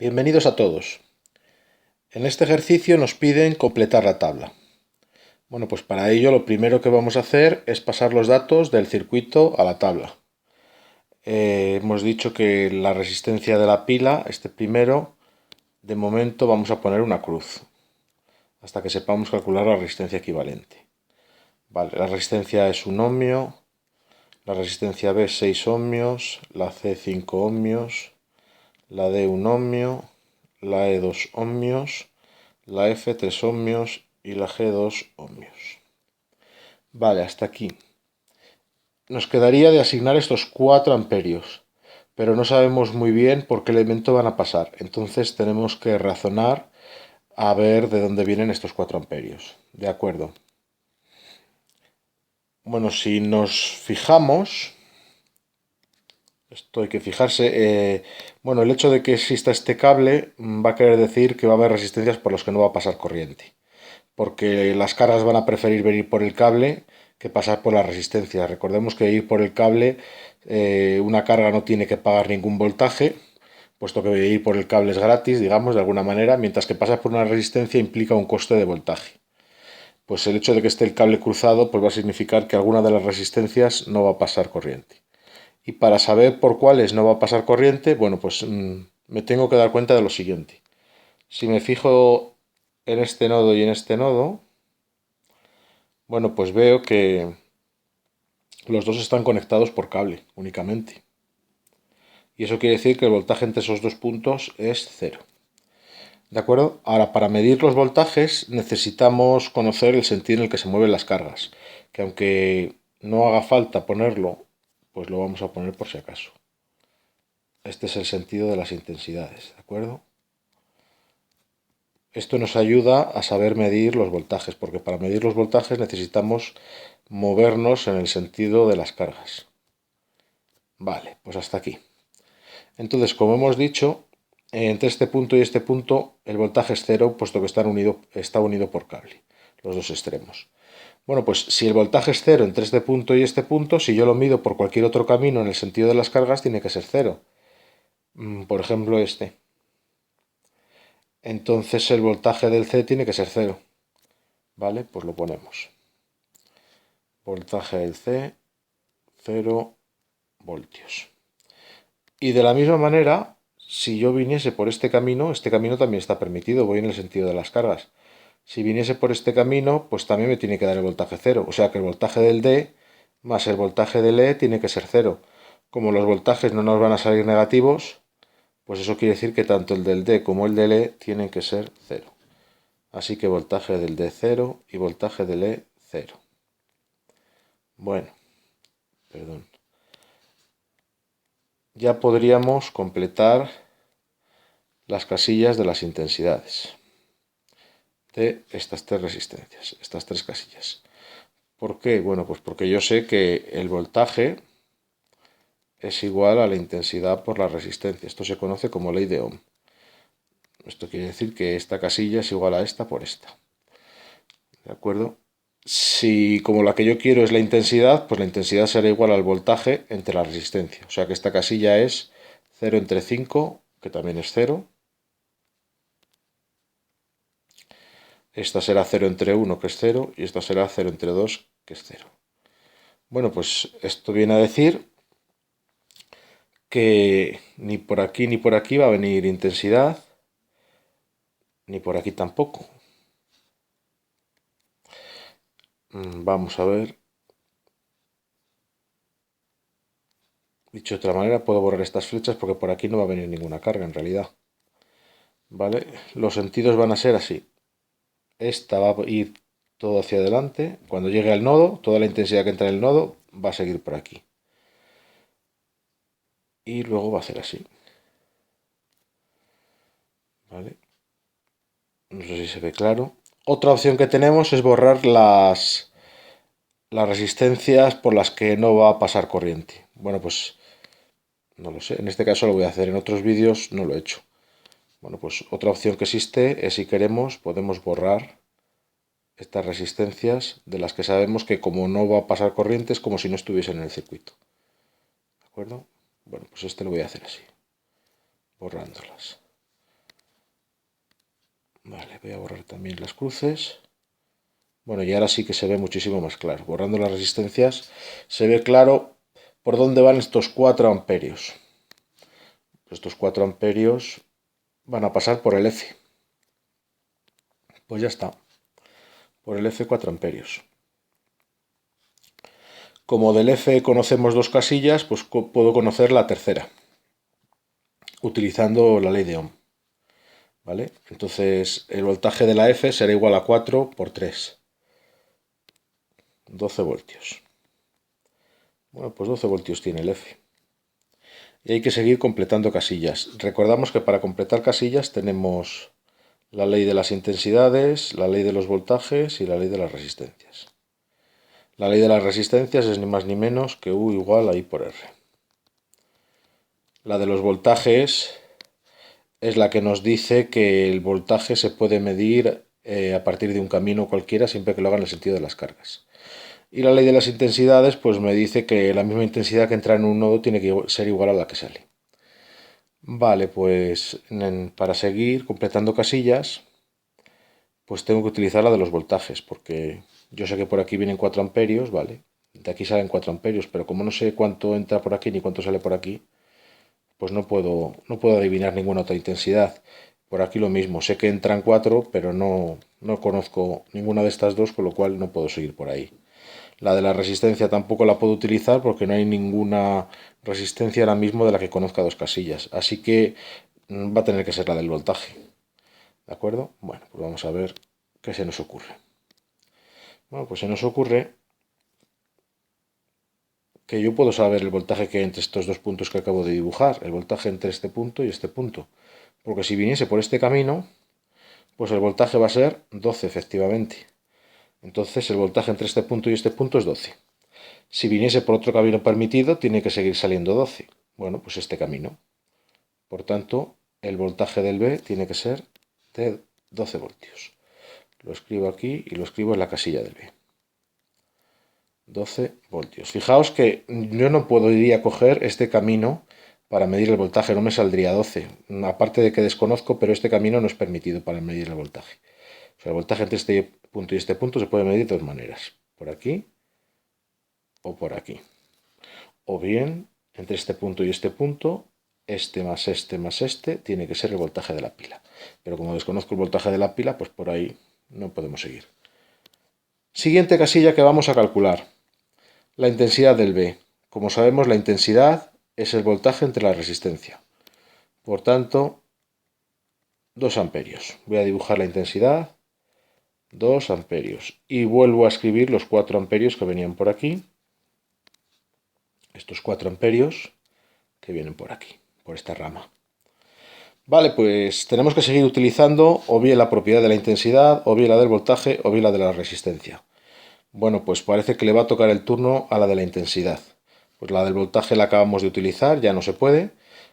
Bienvenidos a todos. En este ejercicio nos piden completar la tabla. Bueno, pues para ello lo primero que vamos a hacer es pasar los datos del circuito a la tabla. Hemos dicho que la resistencia de la pila, este primero, de momento vamos a poner una cruz, hasta que sepamos calcular la resistencia equivalente. Vale, la resistencia es 1 ohmio, la resistencia B 6 ohmios, la C 5 ohmios, la D 1 ohmio, la E 2 ohmios, la F 3 ohmios y la G 2 ohmios. Vale, hasta aquí. Nos quedaría de asignar estos 4 amperios, pero no sabemos muy bien por qué elemento van a pasar. Entonces tenemos que razonar a ver de dónde vienen estos 4 amperios. De acuerdo. Bueno, si nos fijamos, esto hay que fijarse, bueno, el hecho de que exista este cable va a querer decir que va a haber resistencias por las que no va a pasar corriente, porque las cargas van a preferir venir por el cable que pasar por la resistencia. Recordemos que ir por el cable, una carga no tiene que pagar ningún voltaje, puesto que ir por el cable es gratis, digamos, de alguna manera, mientras que pasar por una resistencia implica un coste de voltaje. Pues el hecho de que esté el cable cruzado pues va a significar que alguna de las resistencias no va a pasar corriente. Y para saber por cuáles no va a pasar corriente, bueno, pues me tengo que dar cuenta de lo siguiente. Si me fijo en este nodo y en este nodo, bueno, pues veo que los dos están conectados por cable únicamente. Y eso quiere decir que el voltaje entre esos dos puntos es cero. ¿De acuerdo? Ahora, para medir los voltajes necesitamos conocer el sentido en el que se mueven las cargas, que aunque no haga falta ponerlo, pues lo vamos a poner por si acaso. Este es el sentido de las intensidades, ¿de acuerdo? Esto nos ayuda a saber medir los voltajes, porque para medir los voltajes necesitamos movernos en el sentido de las cargas. Vale, pues hasta aquí. Entonces, como hemos dicho, entre este punto y este punto el voltaje es cero, puesto que está unido por cable, los dos extremos. Bueno, pues si el voltaje es cero entre este punto y este punto, si yo lo mido por cualquier otro camino en el sentido de las cargas, tiene que ser cero. Por ejemplo, este. Entonces el voltaje del C tiene que ser cero. ¿Vale? Pues lo ponemos. Voltaje del C, 0 voltios. Y de la misma manera, si yo viniese por este camino también está permitido, voy en el sentido de las cargas. Si viniese por este camino, pues también me tiene que dar el voltaje cero. O sea que el voltaje del D más el voltaje del E tiene que ser cero. Como los voltajes no nos van a salir negativos, pues eso quiere decir que tanto el del D como el del E tienen que ser cero. Así que voltaje del D 0 y voltaje del E 0. Bueno, perdón. Ya podríamos completar las casillas de las intensidades de estas tres resistencias, estas tres casillas. ¿Por qué? Bueno, pues porque yo sé que el voltaje es igual a la intensidad por la resistencia. Esto se conoce como ley de Ohm. Esto quiere decir que esta casilla es igual a esta por esta. ¿De acuerdo? Si como la que yo quiero es la intensidad, pues la intensidad será igual al voltaje entre la resistencia. O sea que esta casilla es 0 entre 5, que también es 0. Esta será 0 entre 1, que es 0, y esta será 0 entre 2, que es 0. Bueno, pues esto viene a decir que ni por aquí va a venir intensidad, ni por aquí tampoco. Vamos a ver. Dicho de otra manera, puedo borrar estas flechas porque por aquí no va a venir ninguna carga en realidad. ¿Vale? Los sentidos van a ser así. Esta va a ir todo hacia adelante. Cuando llegue al nodo, toda la intensidad que entra en el nodo va a seguir por aquí. Y luego va a ser así. ¿Vale? No sé si se ve claro. Otra opción que tenemos es borrar las resistencias por las que no va a pasar corriente. Bueno, pues no lo sé. En este caso lo voy a hacer. En otros vídeos no lo he hecho. Bueno, pues otra opción que existe es, si queremos, podemos borrar estas resistencias de las que sabemos que como no va a pasar corriente es como si no estuviesen en el circuito. ¿De acuerdo? Bueno, pues este lo voy a hacer así, borrándolas. Vale, voy a borrar también las cruces. Bueno, y ahora sí que se ve muchísimo más claro. Borrando las resistencias se ve claro por dónde van estos 4 amperios. Estos 4 amperios van a pasar por el F. Pues ya está. Por el F 4 amperios. Como del F conocemos dos casillas, pues puedo conocer la tercera, utilizando la ley de Ohm. ¿Vale? Entonces el voltaje de la F será igual a 4 por 3. 12 voltios. Bueno, pues 12 voltios tiene el F. Y hay que seguir completando casillas. Recordamos que para completar casillas tenemos la ley de las intensidades, la ley de los voltajes y la ley de las resistencias. La ley de las resistencias es ni más ni menos que U igual a I por R. La de los voltajes es la que nos dice que el voltaje se puede medir a partir de un camino cualquiera siempre que lo haga en el sentido de las cargas. Y la ley de las intensidades pues me dice que la misma intensidad que entra en un nodo tiene que ser igual a la que sale. Vale, pues para seguir completando casillas, pues tengo que utilizar la de los voltajes, porque yo sé que por aquí vienen 4 amperios, ¿vale? De aquí salen 4 amperios, pero como no sé cuánto entra por aquí ni cuánto sale por aquí, pues no puedo adivinar ninguna otra intensidad. Por aquí lo mismo, sé que entran 4, pero no conozco ninguna de estas dos, con lo cual no puedo seguir por ahí. La de la resistencia tampoco la puedo utilizar porque no hay ninguna resistencia ahora mismo de la que conozca dos casillas. Así que va a tener que ser la del voltaje. ¿De acuerdo? Bueno, pues vamos a ver qué se nos ocurre. Bueno, pues se nos ocurre que yo puedo saber el voltaje que hay entre estos dos puntos que acabo de dibujar, el voltaje entre este punto y este punto. Porque si viniese por este camino, pues el voltaje va a ser 12 efectivamente. Entonces el voltaje entre este punto y este punto es 12. Si viniese por otro camino permitido, tiene que seguir saliendo 12. Bueno, pues este camino. Por tanto, el voltaje del B tiene que ser de 12 voltios. Lo escribo aquí y lo escribo en la casilla del B. 12 voltios. Fijaos que yo no podría coger este camino para medir el voltaje, no me saldría 12. Aparte de que desconozco, pero este camino no es permitido para medir el voltaje. O sea, el voltaje entre este punto y este punto se puede medir de dos maneras. Por aquí o por aquí. O bien, entre este punto y este punto, este más este, tiene que ser el voltaje de la pila. Pero como desconozco el voltaje de la pila, pues por ahí no podemos seguir. Siguiente casilla que vamos a calcular. La intensidad del B. Como sabemos, la intensidad es el voltaje entre la resistencia. Por tanto, 2 amperios. Voy a dibujar la intensidad. 2 amperios. Y vuelvo a escribir los 4 amperios que venían por aquí. Estos 4 amperios que vienen por aquí, por esta rama. Vale, pues tenemos que seguir utilizando o bien la propiedad de la intensidad, o bien la del voltaje, o bien la de la resistencia. Bueno, pues parece que le va a tocar el turno a la de la intensidad. Pues la del voltaje la acabamos de utilizar, ya no se puede.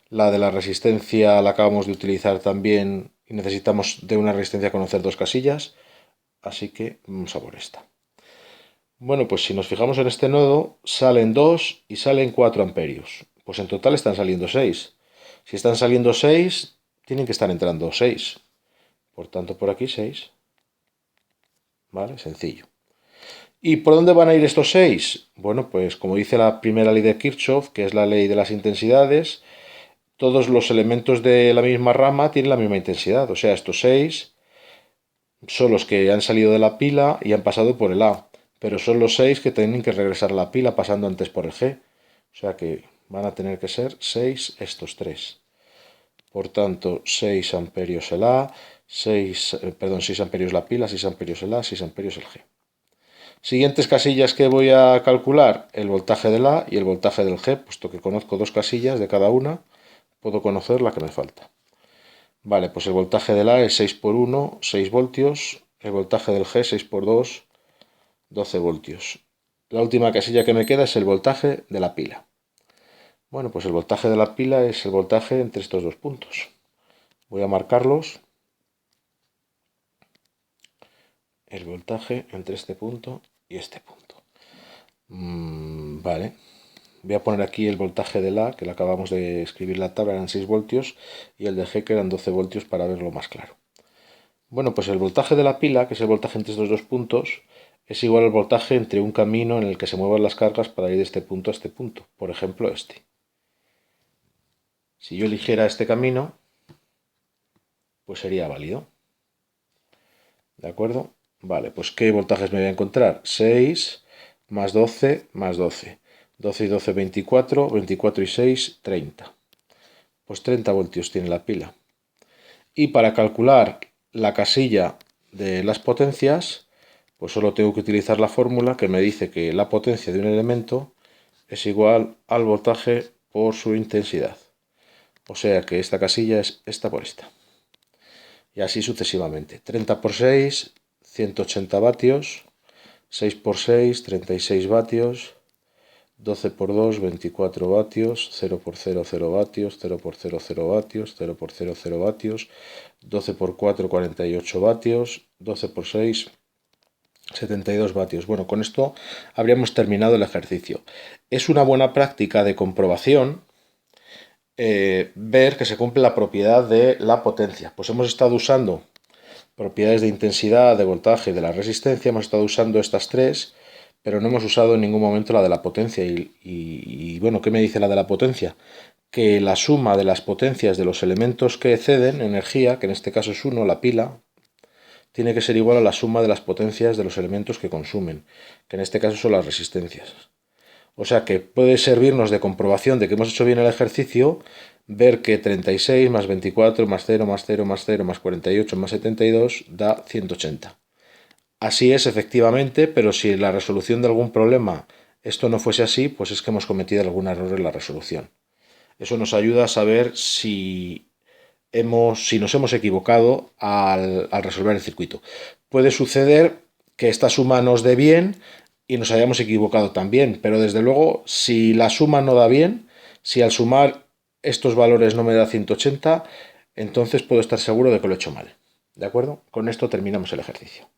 La de la resistencia la acabamos de utilizar también y necesitamos de una resistencia conocer dos casillas. Así que vamos a por esta. Bueno, pues si nos fijamos en este nodo, salen 2 y salen 4 amperios. Pues en total están saliendo 6. Si están saliendo 6, tienen que estar entrando 6. Por tanto, por aquí 6. ¿Vale? Sencillo. ¿Y por dónde van a ir estos 6? Bueno, pues como dice la primera ley de Kirchhoff, que es la ley de las intensidades, todos los elementos de la misma rama tienen la misma intensidad. O sea, estos 6 son los que han salido de la pila y han pasado por el A. Pero son los 6 que tienen que regresar a la pila pasando antes por el G. O sea que van a tener que ser 6 estos 3. Por tanto, 6 amperios el A, 6 amperios la pila, 6 amperios el A, 6 amperios el G. Siguientes casillas que voy a calcular, el voltaje del A y el voltaje del G, puesto que conozco dos casillas de cada una, puedo conocer la que me falta. Vale, pues el voltaje del A es 6 por 1, 6 voltios, el voltaje del G 6 por 2, 12 voltios. La última casilla que me queda es el voltaje de la pila. Bueno, pues el voltaje de la pila es el voltaje entre estos dos puntos. Voy a marcarlos. El voltaje entre este punto y este punto. Vale. Voy a poner aquí el voltaje de la, que le acabamos de escribir en la tabla, eran 6 voltios, y el de G, que eran 12 voltios, para verlo más claro. Bueno, pues el voltaje de la pila, que es el voltaje entre estos dos puntos, es igual al voltaje entre un camino en el que se muevan las cargas para ir de este punto a este punto. Por ejemplo, este. Si yo eligiera este camino, pues sería válido. ¿De acuerdo? Vale, pues ¿qué voltajes me voy a encontrar? 6 más 12 más 12. 12 y 12, 24. 24 y 6, 30. Pues 30 voltios tiene la pila. Y para calcular la casilla de las potencias, pues solo tengo que utilizar la fórmula que me dice que la potencia de un elemento es igual al voltaje por su intensidad. O sea que esta casilla es esta por esta. Y así sucesivamente. 30 por 6, 180 vatios. 6 por 6, 36 vatios. 12 por 2, 24 vatios. 0 por 0, 0 vatios. 0 por 0, 0 vatios. 0 por 0, 0 vatios. 12 por 4, 48 vatios. 12 por 6, 72 vatios. Bueno, con esto habríamos terminado el ejercicio. Es una buena práctica de comprobación ver que se cumple la propiedad de la potencia. Pues hemos estado usando propiedades de intensidad, de voltaje y de la resistencia, hemos estado usando estas tres, pero no hemos usado en ningún momento la de la potencia. Y bueno, ¿qué me dice la de la potencia? Que la suma de las potencias de los elementos que ceden energía, que en este caso es 1, la pila, tiene que ser igual a la suma de las potencias de los elementos que consumen, que en este caso son las resistencias. O sea que puede servirnos de comprobación de que hemos hecho bien el ejercicio, ver que 36 más 24 más 0 más 0 más 0 más 48 más 72 da 180. Así es efectivamente, pero si en la resolución de algún problema esto no fuese así, pues es que hemos cometido algún error en la resolución. Eso nos ayuda a saber si nos hemos equivocado al resolver el circuito. Puede suceder que esta suma nos dé bien y nos hayamos equivocado también, pero desde luego si la suma no da bien, si al sumar estos valores no me da 180, entonces puedo estar seguro de que lo he hecho mal. ¿De acuerdo? Con esto terminamos el ejercicio.